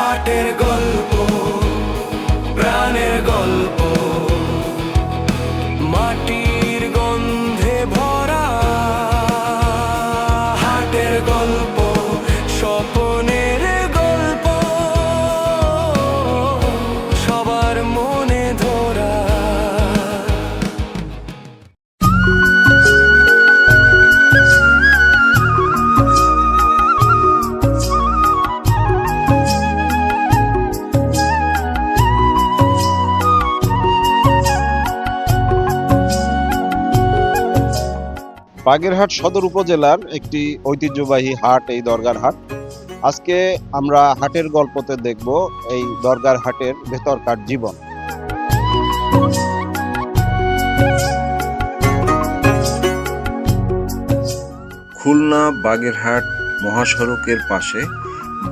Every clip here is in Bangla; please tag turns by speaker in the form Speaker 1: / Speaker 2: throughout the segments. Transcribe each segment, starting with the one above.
Speaker 1: হাটের গল্প, প্রাণের গল্প, মাটির গন্ধে ভরা হাটের গল্প, স্বপ্নের গল্প, সবার মনে ধরা।
Speaker 2: বাগেরহাট সদর উপজেলার একটি ঐতিহ্যবাহী হাট এই দরগার হাট। আজকে আমরা হাটের গল্পতে দেখব এই দরগার হাটের ভেতরকার জীবন।
Speaker 3: খুলনা বাগেরহাট মহাসড়কের পাশে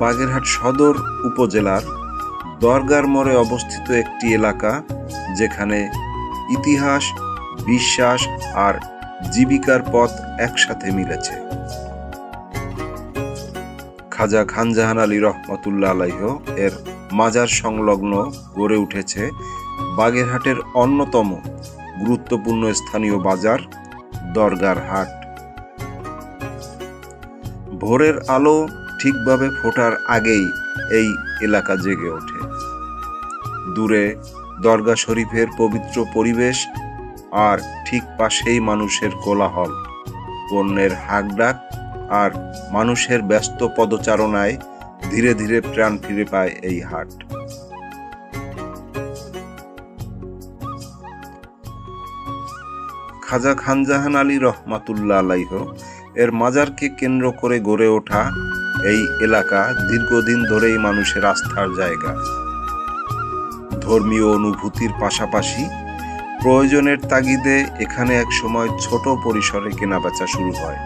Speaker 3: বাগেরহাট সদর উপজেলার দরগার মোড়ে অবস্থিত একটি এলাকা, যেখানে ইতিহাস, বিশ্বাস আর জীবিকার পথ একসাথে মিলেছে। খাজা খানজাহান আলী রহমতুল্লাহ আলাইহ এর মাজার সংলগ্ন গড়ে উঠেছে বাগেরহাটের অন্যতম গুরুত্বপূর্ণ স্থানীয় বাজার দরগার হাট। ভোরের আলো ঠিকভাবে ফোটার আগেই এই এলাকা জেগে ওঠে। দূরে দরগা শরীফের পবিত্র পরিবেশ, আর ঠিক পাশেই মানুষের কোলাহল, পণ্যের হাঁকডাক আর মানুষের ব্যস্ত পদচারণায় ধীরে ধীরে প্রাণ ফিরে পায় এই হাট। খাজা খানজাহান আলী রহমাতুল্লাহ আলাইহ এর মাজারকে কেন্দ্র করে গড়ে ওঠা এই এলাকা দীর্ঘদিন ধরেই মানুষের আস্থার জায়গা। ধর্মীয় অনুভূতির পাশাপাশি প্রয়োজনের তাগিদে এখানে একসময় ছোট পরিসরে কেনাবেচা শুরু হয়।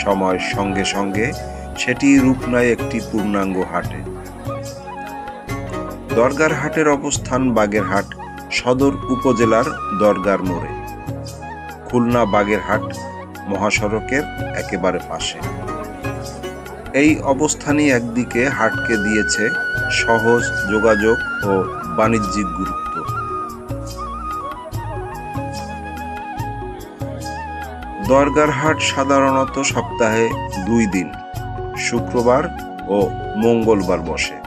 Speaker 3: সময়ের সঙ্গে সঙ্গে সেটি রূপ নেয় একটি পূর্ণাঙ্গ হাটে। দরগার হাটের অবস্থান বাগেরহাট সদর উপজেলার দরগার মোড়ে, খুলনা বাগেরহাট মহাসড়কের একেবারে পাশে। এই অবস্থানই একদিকে হাটকে দিয়েছে সহজ যোগাযোগ ও বাণিজ্যিক গুরুত্ব। দরগার হাট সাধারণত সপ্তাহে 2 দিন, শুক্রবার ও মঙ্গলবার বসে।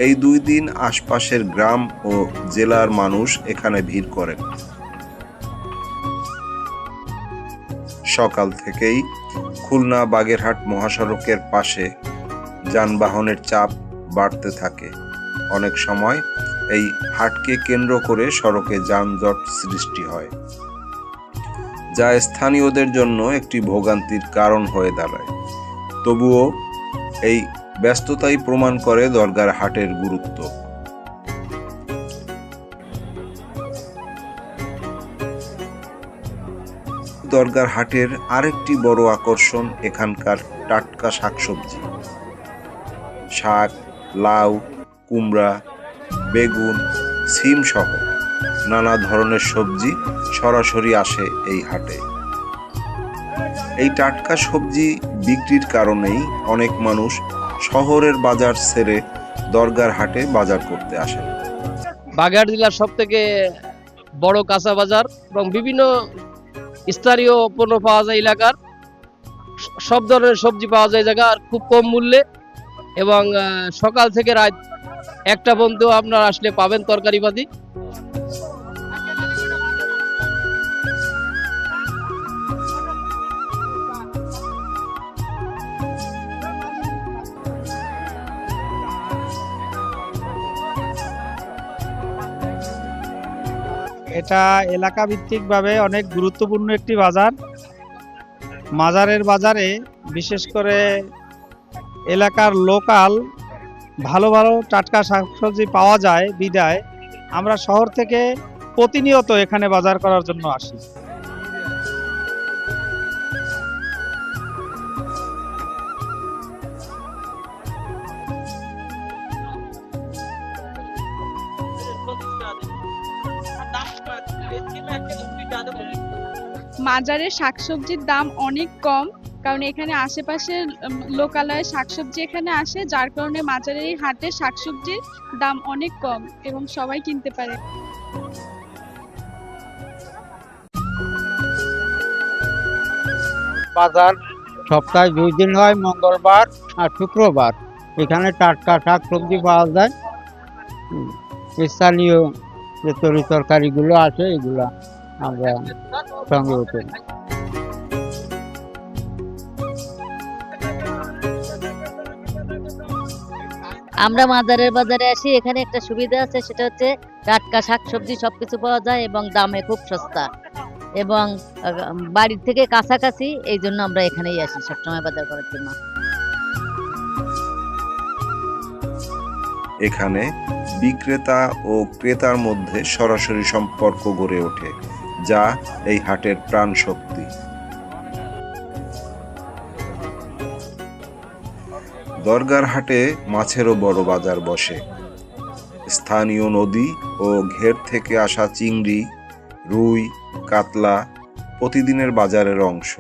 Speaker 3: এই 2 দিন আশপাশের গ্রাম ও জেলার মানুষ এখানে ভিড় করেন। সকাল থেকেই খুলনা বাগেরহাট মহাসড়কের পাশে যানবাহনের চাপ বাড়তে থাকে। অনেক সময় এই হাটকে কেন্দ্র করে সড়কে যানজট সৃষ্টি হয়, যা স্থানীয়দের জন্য একটি ভোগান্তির কারণ হয়ে দাঁড়ায়। তবুও এই ব্যস্ততাই প্রমাণ করে দরগার হাটের গুরুত্ব। দরগার হাটের আরেকটি বড় আকর্ষণ এখানকার টাটকা শাকসবজি। শাক, লাউ, কুমড়া, বেগুন, সিম সহ নানা ধরনের সবজি সরাসরি আসে এই হাটে। এই টাটকা সবজি বিক্রির কারণেই অনেক মানুষ শহরের বাজার ছেড়ে দরগার হাটে বাজার করতে আসেন।
Speaker 4: বাগেরহাট জেলার সব থেকে বড় কাঁচা বাজার এবং বিভিন্ন স্থানীয় পণ্য পাওয়া যায় এলাকার। সব ধরনের সবজি পাওয়া যায় জায়গা, আর খুব কম মূল্যে, এবং সকাল থেকে রাত 1টা পর্যন্ত আপনারা আসলে পাবেন তরকারিপাতি।
Speaker 5: এটা এলাকা ভিত্তিকভাবে অনেক গুরুত্বপূর্ণ একটি বাজার। মাজারের বাজারে বিশেষ করে এলাকার লোকাল ভালো ভালো টাটকা শাকসবজি পাওয়া যায় বিধায় আমরা শহর থেকে প্রতিনিয়ত এখানে বাজার করার জন্য আসি।
Speaker 6: মাজারের শাকসবজির দাম অনেক কম, কারণ এখানে আশেপাশে লোকালয়ে শাকসবজি এখানে আসে, যার কারণে মাজারের এই হাটে শাকসবজির দাম অনেক কম এবং সবাই কিনতে পারে।
Speaker 5: বাজার সপ্তাহে 2 দিন হয়, মঙ্গলবার আর শুক্রবার। এখানে টাটকা শাক সবজি পাওয়া যায়। স্থানীয় যে তরি তরকারিগুলো আছে এগুলা আমরা সংগ্রহ করি।
Speaker 7: আমরা মাজারের বাজারে আসি, এখানে একটা সুবিধা আছে, সেটা হচ্ছে টাটকা শাকসবজি সবকিছু পাওয়া যায় এবং দামে খুব সস্তা, এবং বাড়ির থেকে কাছাকাছি, এই জন্য আমরা এখানেই আসি সবসময় বাজার করার জন্য।
Speaker 3: এখানে বিক্রেতা ও ক্রেতার মধ্যে সরাসরি সম্পর্ক গড়ে ওঠে, যা এই হাটের প্রাণ শক্তি। দরগার হাটে মাছেরও বড় বাজার বসে। স্থানীয় নদী ও ঘের থেকে আসা চিংড়ি, রুই, কাতলা প্রতিদিনের বাজারের অংশ।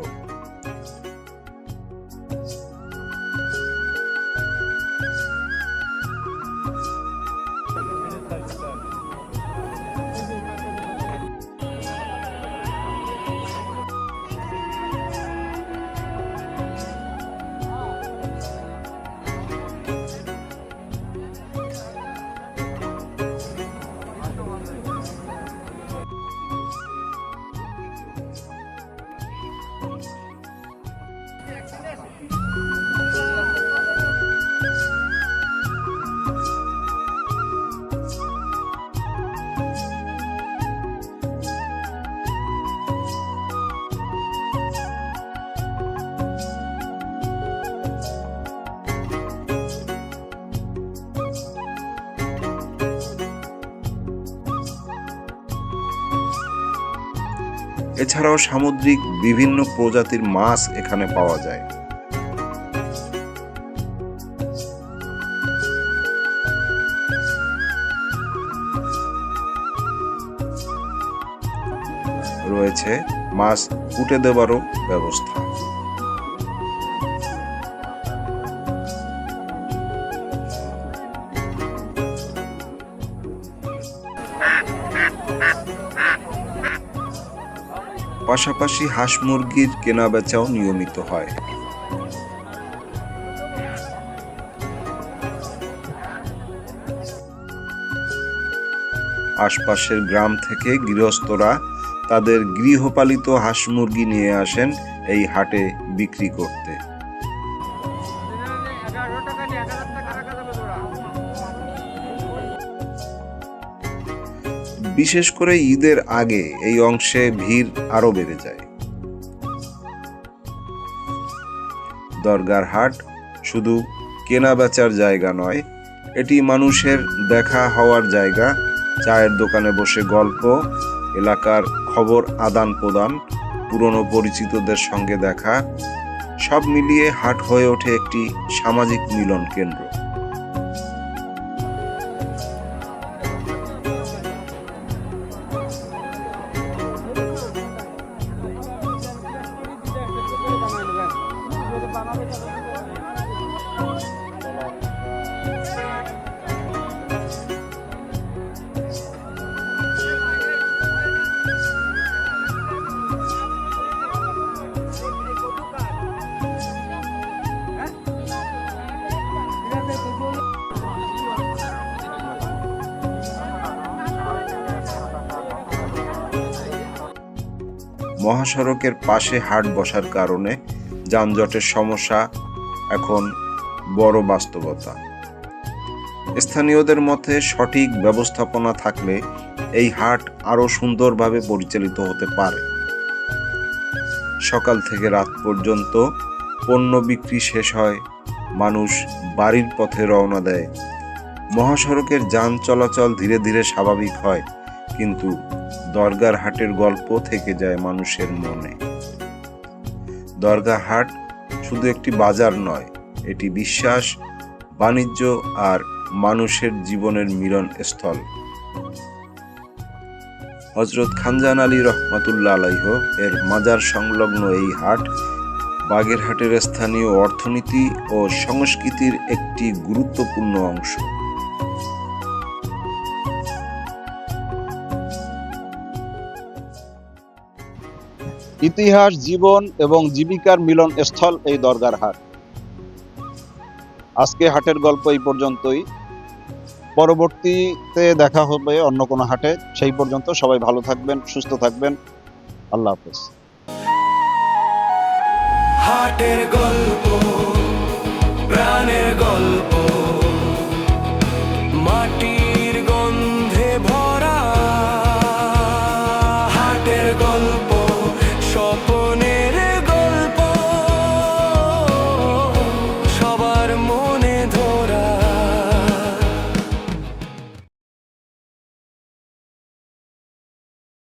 Speaker 3: এছাড়াও সামুদ্রিক বিভিন্ন প্রজাতির মাছ এখানে পাওয়া যায়। রয়েছে মাছ কুটে দেবারও ব্যবস্থা। পাশাপাশি হাঁস মুরগির কেনা বেচাও নিয়মিত হয়। আশপাশের গ্রাম থেকে গৃহস্থরা তাদের গৃহপালিত হাঁস মুরগি নিয়ে আসেন এই হাটে বিক্রি করতে। বিশেষ করে ঈদের আগে এই অংশে ভিড় আরো বেড়ে যায়। দরগার হাট শুধু কেনা বেচার জায়গা নয়, এটি মানুষের দেখা হওয়ার জায়গা। চায়ের দোকানে বসে গল্প, এলাকার খবর আদান প্রদান, পুরনো পরিচিতদের সঙ্গে দেখা, সব মিলিয়ে হাট হয়ে ওঠে একটি সামাজিক মিলন কেন্দ্র। মহাসড়কের পাশে হাট বসার কারণে যানজটের সমস্যা এখন বড় বাস্তবতা। স্থানীয়দের মতে সঠিক ব্যবস্থাপনা থাকলে এই হাট আরো সুন্দরভাবে পরিচালিত হতে পারে। সকাল থেকে রাত পর্যন্ত পণ্য বিক্রি শেষ হয়, মানুষ বাড়ির পথে রওনা দেয়। মহাসড়কের যান চলাচল ধীরে ধীরে স্বাভাবিক হয়, কিন্তু দরগার হাটের গল্প থেকে যায় মানুষের মনে। দরগা হাট শুধু একটি বাজার নয়, এটি বিশ্বাস, বাণিজ্য আর মানুষের জীবনের মিলন স্থল। হযরত খানজান আলী রহমাতুল্লাহ আলাইহ এর মাজার সংলগ্ন এই হাট বাগেরহাটের স্থানীয় অর্থনীতি ও সংস্কৃতির একটি গুরুত্বপূর্ণ অংশ।
Speaker 2: ইতিহাস, জীবন এবং জীবিকার মিলন স্থল এই দরগার হাট। আজকে হাটের গল্প এই পর্যন্তই। পরবর্তীতে দেখা হবে অন্য কোনো হাটে। সেই পর্যন্ত সবাই ভালো থাকবেন, সুস্থ থাকবেন। আল্লাহ হাফেজ।
Speaker 1: হাটের গল্প